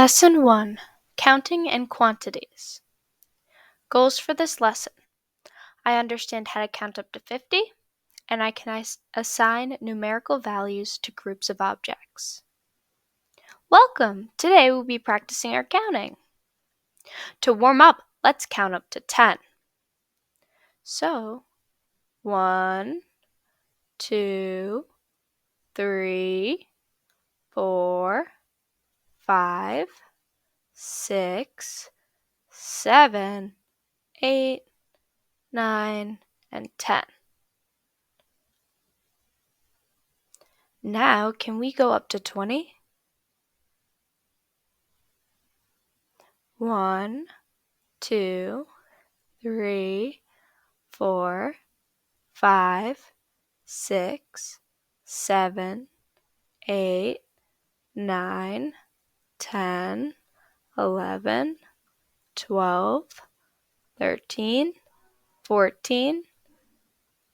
Lesson 1. Counting and Quantities. Goals for this lesson. I understand how to count up to 50, and I can assign numerical values to groups of objects. Welcome! Today we'll be practicing our counting. To warm up, let's count up to 10. So, 1, 2, 3, 4, 5, 6, 7, 8, 9, and 10. Now, can we go up to 20? 1, 2, 3, 4, 5, 6, 7, 8, 9, 10, 11, 12, 13, 14,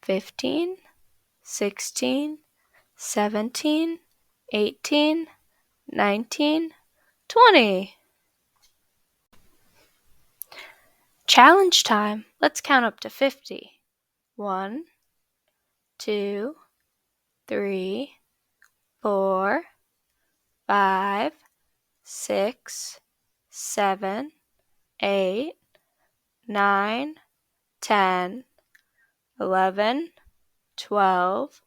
15, 16, 17, 18, 19, 20. Challenge time. Let's count up to 50. 1, 2, 3, 4, 5, 6, 7, 8, 9, 10, 11, 12,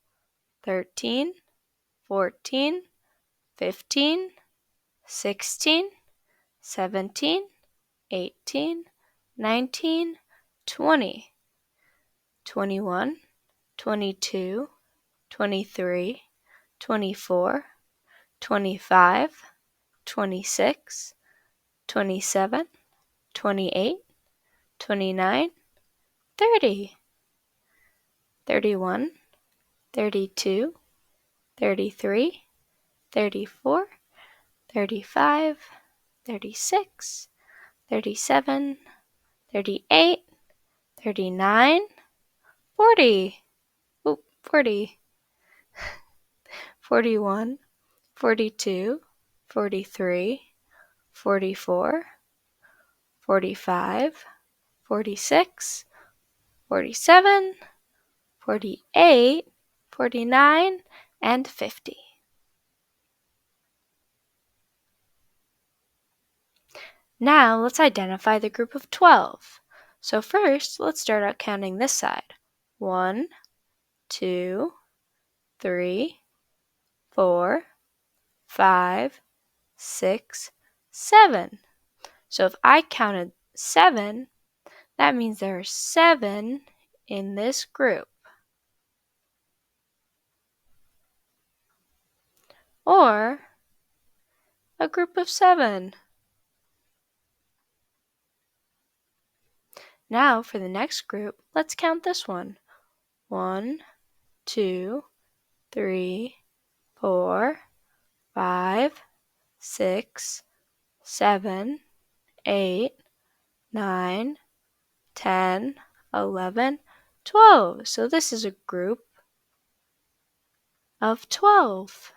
13, 14, 15, 16, 17, 18, 19, 20, 21, 22, 23, 24, 25, 26, 27, 28, 29, 30, 31, 32, 33, 34, 35, 36, 37, 38, 39, 40. 40. 41, 42, 43, 44, 45, 46, 47, 48, 49, and 50. Now let's identify the group of 12. So first, let's start out counting this side. 1, 2, 3, 4, 5, 6, 7. So if I counted 7, that means there are 7 in this group. Or a group of 7. Now for the next group, let's count this one. 1, 2, 3, 4, 5, 6, 7, 8, 9, 10, 11, 12. So this is a group of 12.